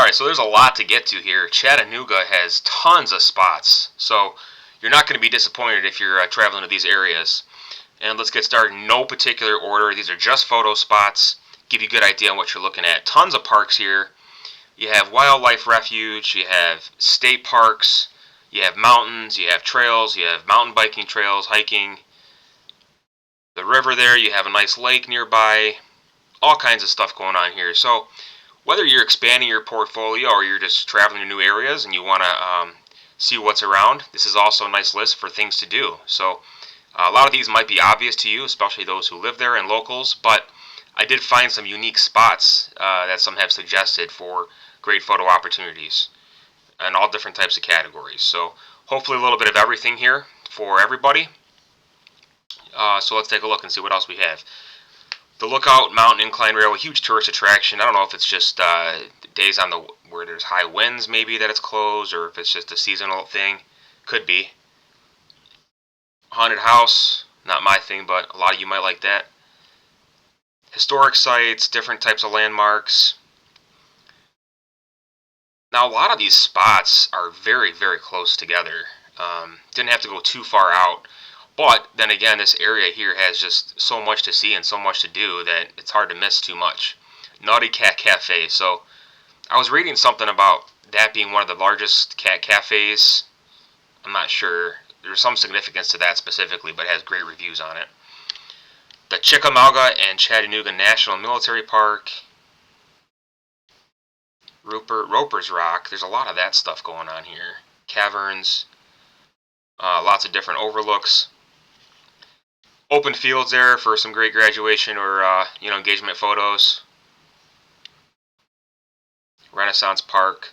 Alright, so there's a lot to get to here. Chattanooga has tons of spots, so you're not going to be disappointed if you're traveling to these areas. And let's get started in no particular order. These are just photo spots, give you a good idea on what you're looking at. Tons of parks here. You have wildlife refuge, you have state parks, you have mountains, you have trails, you have mountain biking trails, hiking. The river there, you have a nice lake nearby. All kinds of stuff going on here. So whether you're expanding your portfolio or you're just traveling to new areas and you want to see what's around, this is also a nice list for things to do. So a lot of these might be obvious to you, especially those who live there and locals, but I did find some unique spots that some have suggested for great photo opportunities and all different types of categories. So hopefully a little bit of everything here for everybody. So let's take a look and see what else we have. The Lookout Mountain Incline Rail, a huge tourist attraction. I don't know if it's just days on where there's high winds maybe that it's closed, or if it's just a seasonal thing. Could be. Haunted house, not my thing, but a lot of you might like that. Historic sites, different types of landmarks. Now a lot of these spots are very, very close together. Didn't have to go too far out. But then again, this area here has just so much to see and so much to do that it's hard to miss too much. Naughty Cat Cafe. So I was reading something about that being one of the largest cat cafes. I'm not sure. There's some significance to that specifically, but it has great reviews on it. The Chickamauga and Chattanooga National Military Park. Roper's Rock. There's a lot of that stuff going on here. Caverns. Lots of different overlooks. Open fields there for some great graduation or engagement photos. Renaissance Park.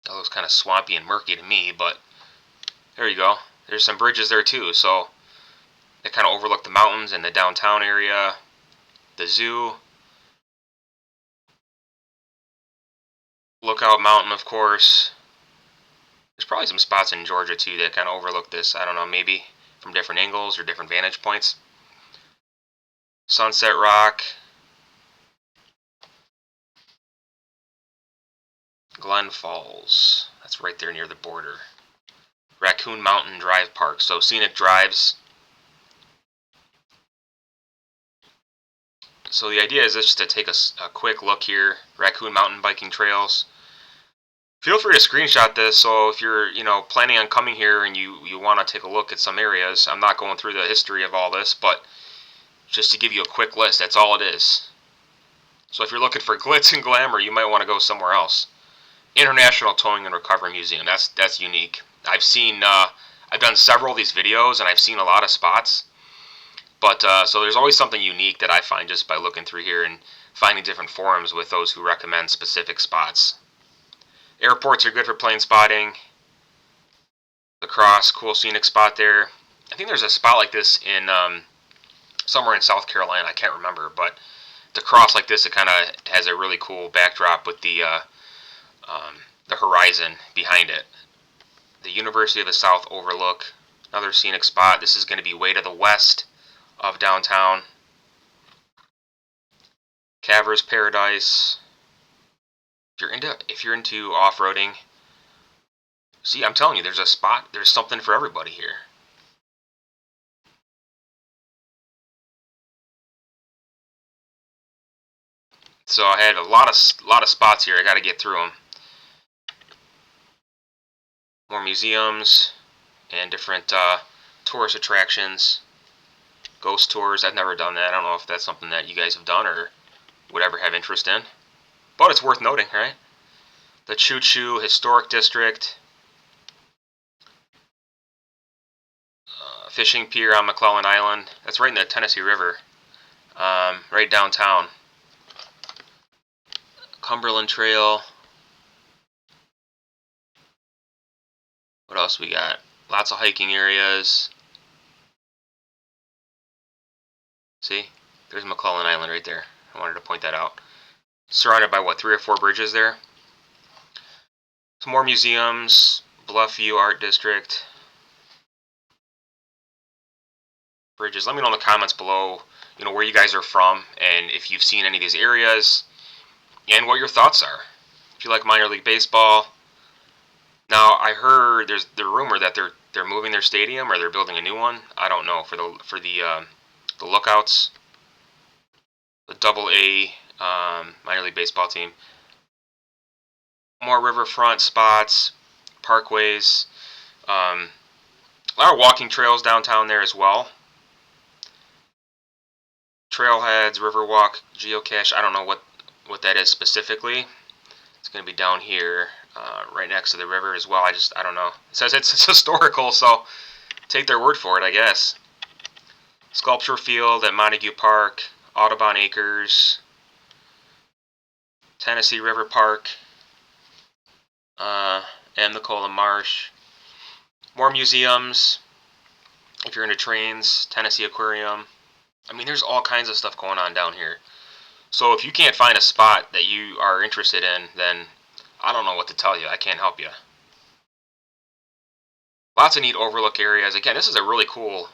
That looks kind of swampy and murky to me, but there you go. There's some bridges there too, so they kind of overlook the mountains and the downtown area. The zoo. Lookout Mountain, of course. There's probably some spots in Georgia too that kind of overlook this. I don't know, maybe from different angles or different vantage points. Sunset Rock. Glen Falls. That's right there near the border. Raccoon Mountain Drive Park. So scenic drives. So the idea is just to take a quick look here. Raccoon Mountain biking trails. Feel free to screenshot this, so if you're planning on coming here and you want to take a look at some areas, I'm not going through the history of all this, but just to give you a quick list, that's all it is. So if you're looking for glitz and glamour, you might want to go somewhere else. International Towing and Recovery Museum, that's unique. I've done several of these videos and I've seen a lot of spots, but so there's always something unique that I find just by looking through here and finding different forums with those who recommend specific spots. Airports are good for plane spotting. La Crosse, cool scenic spot there. I think there's a spot like this in somewhere in South Carolina. I can't remember, but to cross like this, it kind of has a really cool backdrop with the horizon behind it. The University of the South overlook, another scenic spot. This is going to be way to the west of downtown. Caver's Paradise. If you're into off-roading, see, I'm telling you, there's something for everybody here. So I had a lot of spots here. I got to get through them. More museums and different tourist attractions. Ghost tours. I've never done that. I don't know if that's something that you guys have done or would ever have interest in. But it's worth noting, right? The Choo Choo Historic District. Fishing pier on McClellan Island. That's right in the Tennessee River. Right downtown. Cumberland Trail. What else we got? Lots of hiking areas. See? There's McClellan Island right there. I wanted to point that out. Surrounded by, what, 3 or 4 bridges there? Some more museums. Bluffview Art District. Bridges. Let me know in the comments below, where you guys are from and if you've seen any of these areas and what your thoughts are. If you like minor league baseball. Now I heard there's the rumor that they're moving their stadium or they're building a new one. I don't know for the Lookouts, the Double A minor league baseball team. More riverfront spots, parkways, a lot of walking trails downtown there as well. Trailheads, Riverwalk, geocache. I don't know what that is specifically. It's going to be down here, right next to the river as well. I don't know. It says it's historical, so take their word for it, I guess. Sculpture Field at Montague Park, Audubon Acres, Tennessee River Park, Amnicola Marsh. More museums. If you're into trains, Tennessee Aquarium. I mean, there's all kinds of stuff going on down here. So if you can't find a spot that you are interested in, then I don't know what to tell you. I can't help you. Lots of neat overlook areas. Again, this is a really cool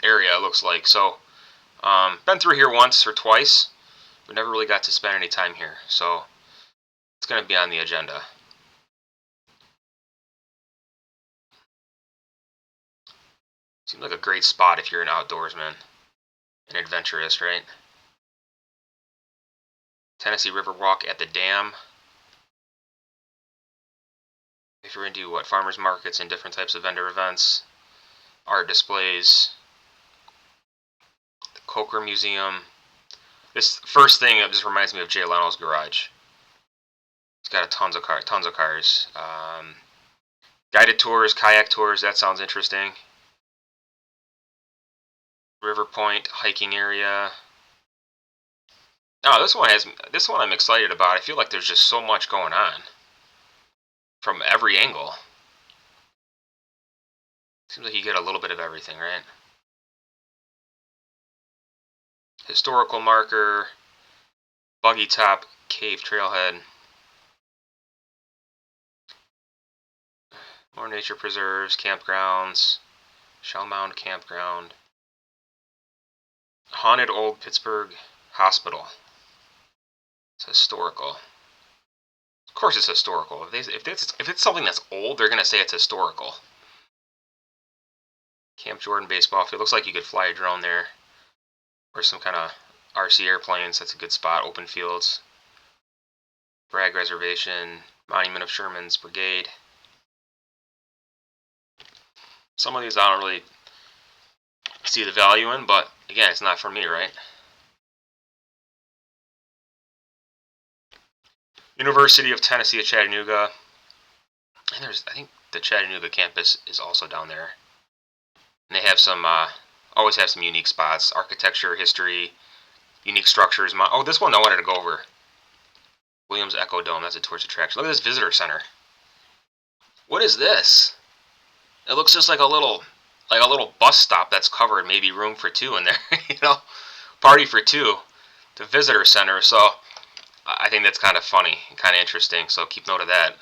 area, it looks like. So, been through here once or twice, but never really got to spend any time here. So, it's going to be on the agenda. Seems like a great spot if you're an outdoorsman, an adventurist, right? Tennessee Riverwalk at the dam. If you're into farmers markets and different types of vendor events, art displays, the Coker Museum. This first thing, it just reminds me of Jay Leno's garage. It's got tons of cars. Guided tours, kayak tours. That sounds interesting. River Point hiking area. Oh, this one I'm excited about. I feel like there's just so much going on from every angle. Seems like you get a little bit of everything, right? Historical marker, Buggy Top Cave Trailhead. More nature preserves, campgrounds, Shell Mound Campground. Haunted Old Pittsburgh Hospital. It's historical. Of course it's historical. If it's something that's old, they're going to say it's historical. Camp Jordan Baseball Field. Looks like you could fly a drone there. Or some kind of RC airplanes. That's a good spot. Open fields. Bragg Reservation. Monument of Sherman's Brigade. Some of these I don't really see the value in, but again, it's not for me, right? University of Tennessee at Chattanooga. And I think the Chattanooga campus is also down there. And they have some, always have some unique spots. Architecture, history, unique structures. Oh, this one I wanted to go over. Williams Echo Dome, that's a tourist attraction. Look at this visitor center. What is this? It looks just like a little bus stop that's covered, maybe room for two in there, you know, party for two, the visitor center. So I think that's kind of funny and kind of interesting. So keep note of that.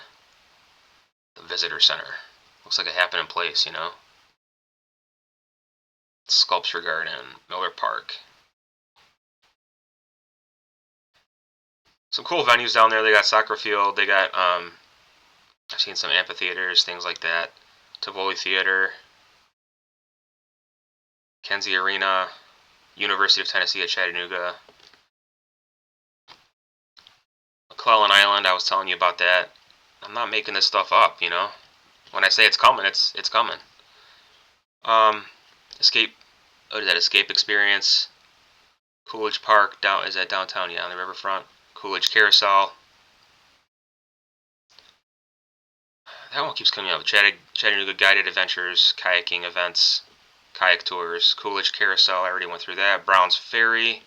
The visitor center looks like a happening place, you know. Sculpture Garden, Miller Park. Some cool venues down there. They got soccer field. They got I've seen some amphitheaters, things like that. Tivoli Theater. Kenzie Arena, University of Tennessee at Chattanooga. McClellan Island, I was telling you about that. I'm not making this stuff up, you know. When I say it's coming, it's coming. Escape Experience. Coolidge Park is that downtown, yeah, on the riverfront. Coolidge Carousel. That one keeps coming up. Chattanooga Guided Adventures, kayaking events, kayak tours, Coolidge Carousel, I already went through that. Browns Ferry.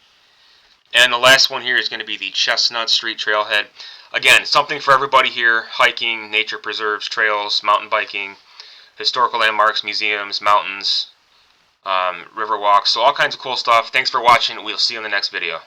And the last one here is going to be the Chestnut Street Trailhead. Again, something for everybody here. Hiking, nature preserves, trails, mountain biking, historical landmarks, museums, mountains, river walks. So all kinds of cool stuff. Thanks for watching. We'll see you in the next video.